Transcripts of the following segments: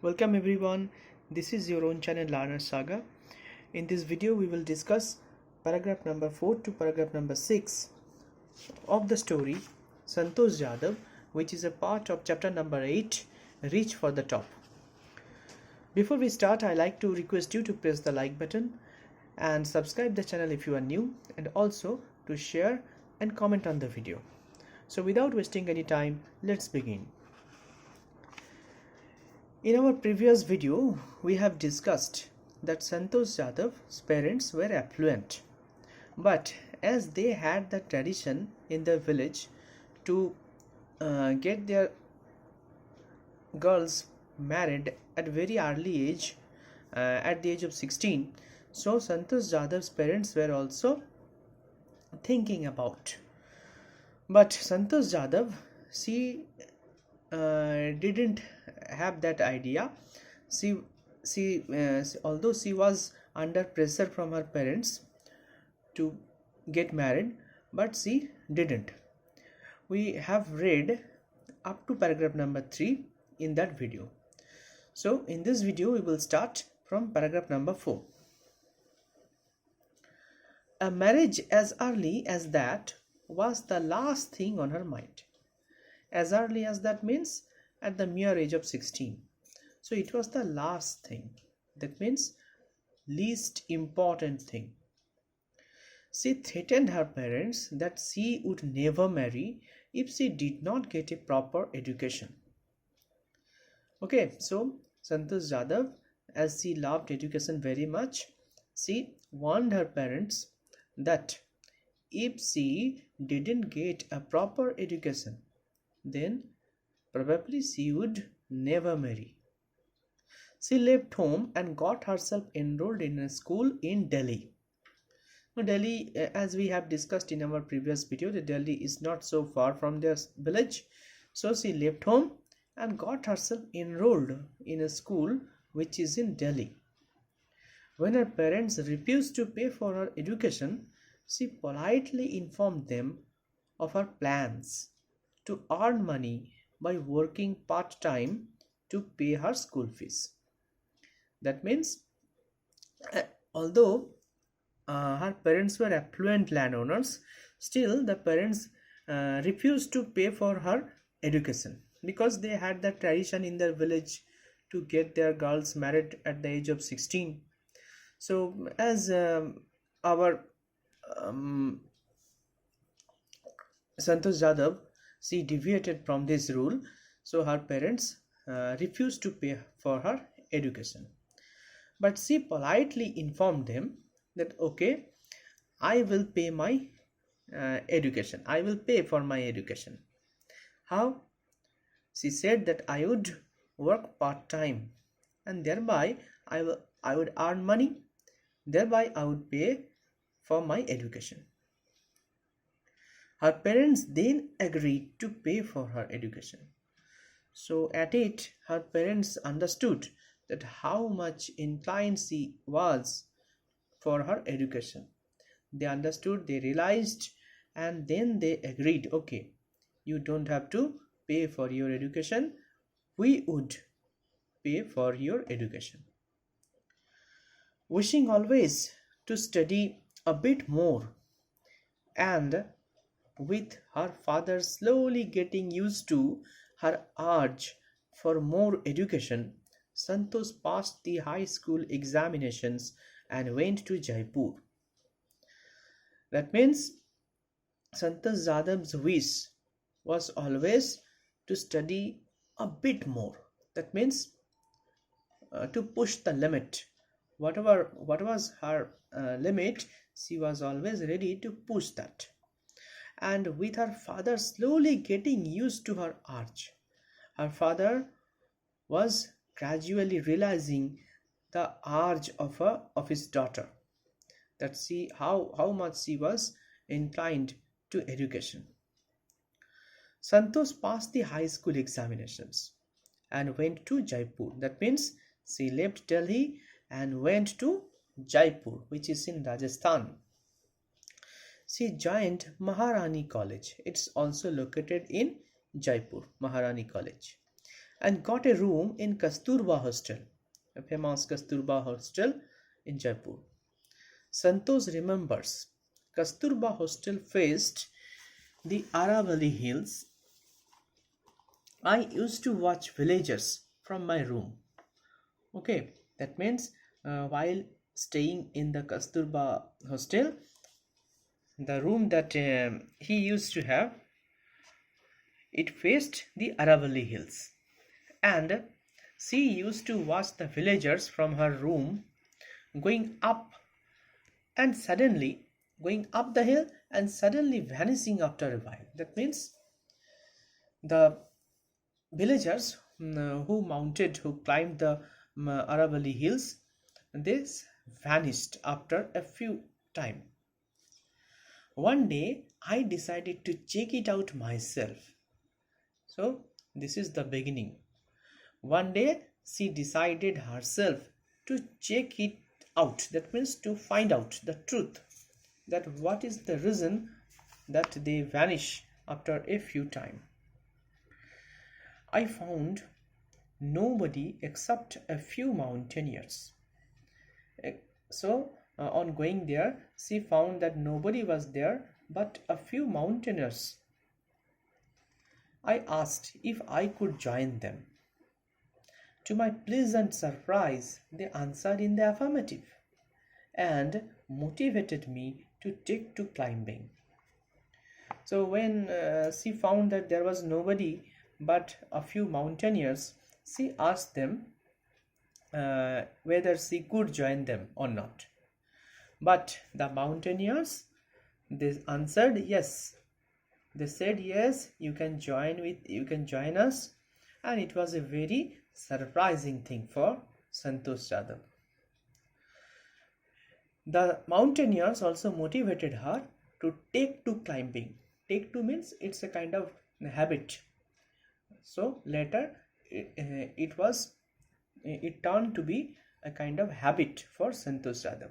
Welcome everyone, this is your own channel Learner Saga. In this video we will discuss paragraph number 4 to paragraph number 6 of the story Santosh Yadav, which is a part of chapter number 8, Reach for the Top. Before we start, I like to request you to press the like button and subscribe the channel if you are new, and also to share and comment on the video. So without wasting any time, let's begin. In our previous video, we have discussed that Santosh Yadav's parents were affluent, but as they had the tradition in the village to get their girls married at very early age, at the age of 16, so Santosh Yadav's parents were also thinking about. But Santosh Yadav, she didn't have that idea. Although she was under pressure from her parents to get married, but she didn't. We have read up to paragraph number 3 in that video. So in this video we will start from paragraph number 4. A marriage as early as that was the last thing on her mind. As early as that means at the mere age of 16. So it was the last thing. That means least important thing. She threatened her parents that she would never marry if she did not get a proper education. Okay, so Santosh Yadav, as she loved education very much, she warned her parents that if she didn't get a proper education, then probably she would never marry. She left home and got herself enrolled in a school in Delhi. Now, Delhi, as we have discussed in our previous video, the Delhi is not so far from their village. So she left home and got herself enrolled in a school which is in Delhi. When her parents refused to pay for her education, she politely informed them of her plans to earn money by working part-time to pay her school fees. That means, although her parents were affluent landowners, still the parents refused to pay for her education because they had the tradition in their village to get their girls married at the age of 16. So as our Santosh Yadav, she deviated from this rule, so her parents refused to pay for her education. But she politely informed them that okay, I will pay my education. I will pay for my education. How? She said that I would work part-time and thereby I would earn money. Thereby I would pay for my education. Her parents then agreed to pay for her education. So at it, her parents understood that how much inclined she was for her education. They understood, they realized, and then they agreed, okay, you don't have to pay for your education. We would pay for your education. Wishing always to study a bit more, and with her father slowly getting used to her urge for more education, Santosh passed the high school examinations and went to Jaipur. That means Santosh Yadav's wish was always to study a bit more. That means to push the limit. What was her limit, she was always ready to push that. And with her father slowly getting used to her urge, her father was gradually realizing the urge of his daughter, that see how much she was inclined to education. Santosh passed the high school examinations and went to Jaipur. That means she left Delhi and went to Jaipur, which is in Rajasthan. She joined Maharani College. It's also located in Jaipur, Maharani College. and got a room in Kasturba Hostel, a famous Kasturba Hostel in Jaipur. Santosh remembers Kasturba Hostel faced the Aravalli Hills. I used to watch villagers from my room. Okay, that means while staying in the Kasturba Hostel, the room that he used to have, it faced the Aravalli Hills, and she used to watch the villagers from her room going up and suddenly going up the hill and suddenly vanishing after a while. That means the villagers who climbed the Aravalli Hills, they vanished after a few time. One day I decided to check it out myself. So this is the beginning. One day she decided herself to check it out. That means to find out the truth, that what is the reason that they vanish after a few time. I found nobody except a few mountaineers. So on going there, she found that nobody was there but a few mountaineers. I asked if I could join them. To my pleasant surprise, they answered in the affirmative and motivated me to take to climbing. So when she found that there was nobody but a few mountaineers, she asked them whether she could join them or not. But the mountaineers, they answered yes. They said yes, you can join us, and it was a very surprising thing for Santosh Yadav. The mountaineers also motivated her to take to climbing. Take to means it's a kind of habit. So later it turned to be a kind of habit for Santosh Yadav.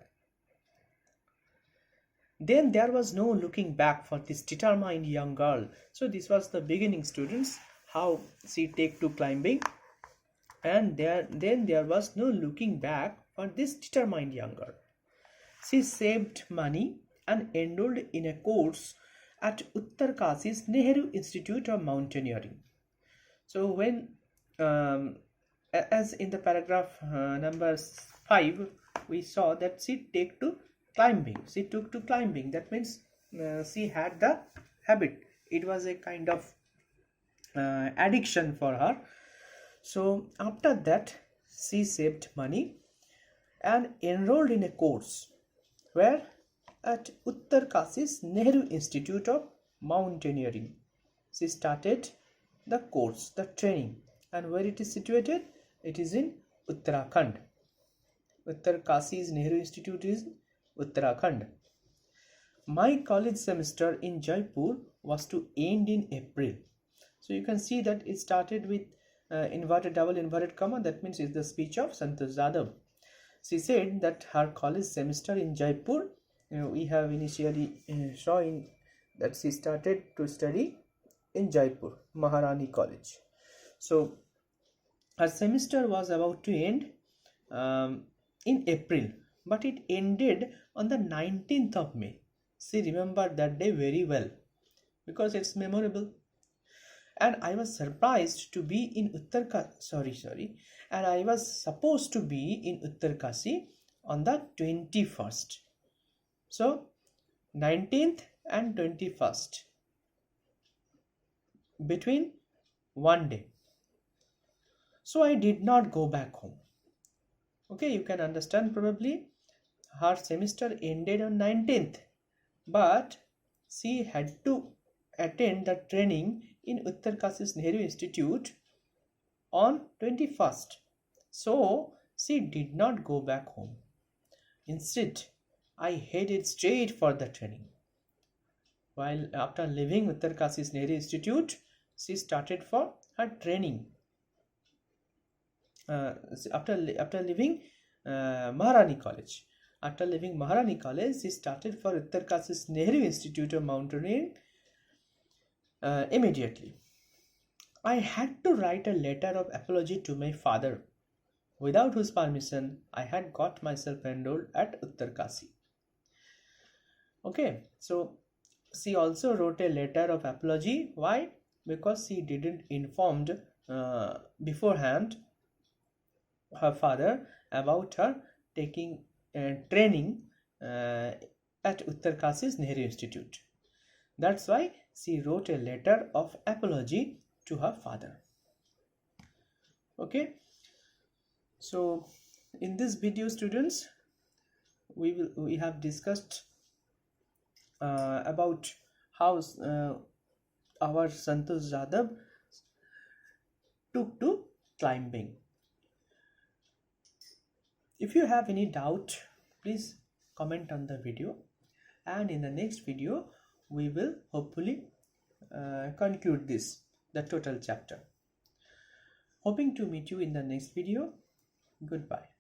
Then there was no looking back for this determined young girl. So this was the beginning, students, how she take to climbing, and then there was no looking back for this determined young girl. She saved money and enrolled in a course at Uttarkashi's Nehru Institute of Mountaineering. So when as in the paragraph number 5, we saw that she took to climbing. That means she had the habit. It was a kind of addiction for her. So after that, she saved money and enrolled in a course where at Uttarkashi's Nehru Institute of Mountaineering. She started the course, the training, and where it is situated, it is in Uttarakhand. Uttarkashi's Nehru Institute is Uttarakhand. My college semester in Jaipur was to end in April. So you can see that it started with double inverted comma. That means it's the speech of Santosh Yadav. She said that her college semester in Jaipur, we have initially saw in that she started to study in Jaipur, Maharani College. So her semester was about to end in April, but it ended on the 19th of May. She remembered that day very well because it's memorable. And I was surprised to be in and I was supposed to be in Uttarkashi on the 21st. So 19th and 21st, between one day. So I did not go back home. Okay, you can understand probably her semester ended on 19th, but she had to attend the training in Uttarkashi's Nehru Institute on 21st. So she did not go back home. Instead, I headed straight for the training. While after leaving Uttarkashi's Nehru Institute, she started for her training. After leaving Maharani College. After leaving Maharani College, she started for Uttarkashi's Nehru Institute of Mountaineering immediately. I had to write a letter of apology to my father, without whose permission I had got myself enrolled at Uttarkasi. Okay, so she also wrote a letter of apology. Why? Because she didn't informed beforehand her father about her taking training uh, at Uttarkasi's Nehru Institute. That's why she wrote a letter of apology to her father. Okay, so in this video, students, we have discussed about how our Santosh Yadav took to climbing. If you have any doubt, please comment on the video, and in the next video we will hopefully conclude the total chapter. Hoping to meet you in the next video. Goodbye.